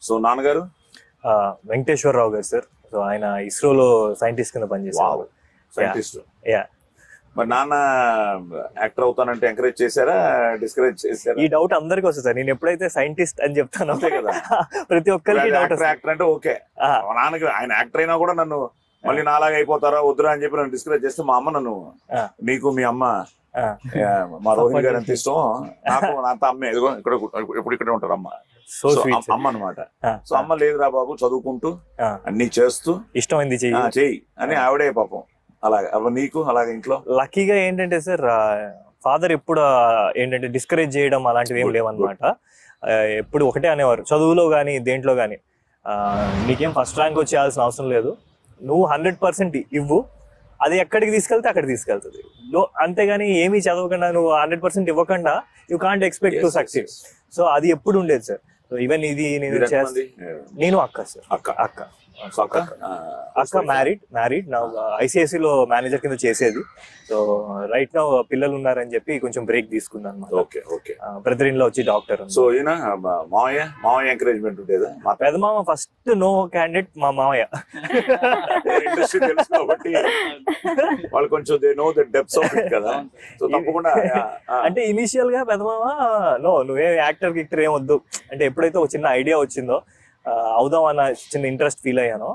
So నాన్నగారు వెంకటేశ్వరరావు గారు sir. So ఆయన ఇస్రోలో సైంటిస్ట్ కింద పనిచేస్తారు. సైంటిస్ట్. మరి నాన్న యాక్టర్ అవుతానంటే ఎంకరేజ్ చేశారా, డిస్కరేజ్ చేశారా? ఈ డౌట్ అందరికి వస్తుంది సార్. నేను ఎప్పుడైతే సైంటిస్ట్ అని చెప్తాను అంతే కదా, ప్రతి ఒక్కరికి డౌట్. యాక్టర్ అంటే ఓకే, నాన్నకి ఆయన యాక్టర్ అయినా కూడా నన్ను మళ్ళీ నాలాగా అయిపోతారా వద్దురా అని చెప్పి నన్ను డిస్కరేజ్ చేస్తే మా అమ్మ నన్ను, నీకు మీ అమ్మ మా రోహిణి గారు ఎంత ఇష్టం, నాకు అంత అమ్మే, ఇదిగో ఇప్పుడు ఇక్కడే ఉంటారు అమ్మ. సో అమ్మ అనమాట. సో అమ్మ లేదురా బాబు చదువుకుంటూ అన్ని చేస్తూ ఇష్టమైంది చెయ్యి అని ఆవిడే పాపం. అలాగే నీకు అలాగే ఇంట్లో లక్కీగా ఏంటంటే సార్, ఫాదర్ ఎప్పుడు ఏంటంటే డిస్కరేజ్ చేయడం అలాంటివి ఏం లేవన్నమాట. ఎప్పుడు ఒకటే అనేవారు, చదువులో కానీ దేంట్లో కానీ నీకేం ఫస్ట్ ర్యాంక్ వచ్చేయాల్సిన అవసరం లేదు, నువ్వు 100% ఇవ్వు, అది ఎక్కడికి తీసుకెళ్తే అక్కడికి తీసుకెళ్తుంది. అంతేగాని ఏమీ చదవకుండా నువ్వు 100% ఇవ్వకుండా you can't expect to succeed. So అది ఎప్పుడు ఉండేది సార్. సో ఈవెన్ ఇది నేను అక్క సార్. అక్క మ్యారీడ్ నా ICICI లో మేనేజర్ కింద చేసేది. సో రైట్ నౌ పిల్లలు ఉన్నారని చెప్పి కొంచెం బ్రేక్ తీసుకున్నాను. బ్రదర్ ఇన్ లా వచ్చి డాక్టర్. సో ఈయన మావయ్య ఎంకరేజ్మెంట్ ఉండేదా? మా పెద్ద మామ ఫస్ట్ నో క్యాండిడేట్ మా మావయ్య. ఇండస్ట్రీ తెలుసు కాబట్టి వాళ్ళు కొంచెం they know the depths of it కదా. సో తప్పకుండా అంటే ఇనిషియల్ గా పెద్ద మామ నువ్వే యాక్టర్ గిక్టర్ ఏం వద్దు అంటే, ఎప్పుడైతే ఒక చిన్న ఐడియా వచ్చిందో అవుదాం అన్న చిన్న ఇంట్రెస్ట్ ఫీల్ అయ్యాను.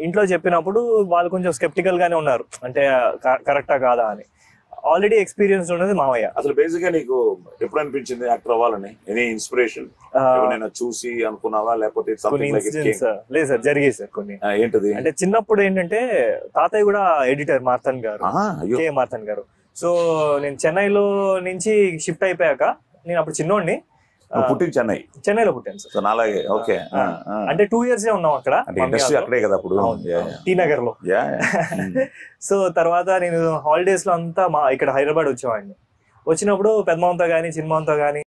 ఇంట్లో చెప్పినప్పుడు వాళ్ళు కొంచెం స్కెప్టికల్ గానే ఉన్నారు, అంటే కరెక్టా కాదా అని. ఆల్రెడీ ఎక్స్పీరియన్స్ ఉన్నది మావయ్య. అసలు బేసిక్ గా నీకు ఎప్పుడు అనిపించింది యాక్టర్ అవ్వాలని? ఎనీ ఇన్స్పిరేషన్ చూసి అనుకున్నావా లేకపోతే? లేదు సార్, జరిగేది సార్ కొన్ని. ఏంటది అంటే చిన్నప్పుడు ఏంటంటే తాతయ్య కూడా ఎడిటర్ మార్తన్ గారు, కే మార్తన్ గారు. సో నేను చెన్నైలో నుంచి షిఫ్ట్ అయిపోయాక, నేను అప్పుడు చిన్నోడిని, పుట్టిన చెన్నైలో పుట్టాను సార్. అలాగే ఓకే. అంటే 2 years ఉన్నాం అక్కడ, అక్కడే కదా అప్పుడు టీ నగర్ లో. సో తర్వాత నేను హాలిడేస్ లో అంతా ఇక్కడ హైదరాబాద్ వచ్చేవాడిని. వచ్చినప్పుడు పెద్దమామతో గానీ చిన్నమామతో గానీ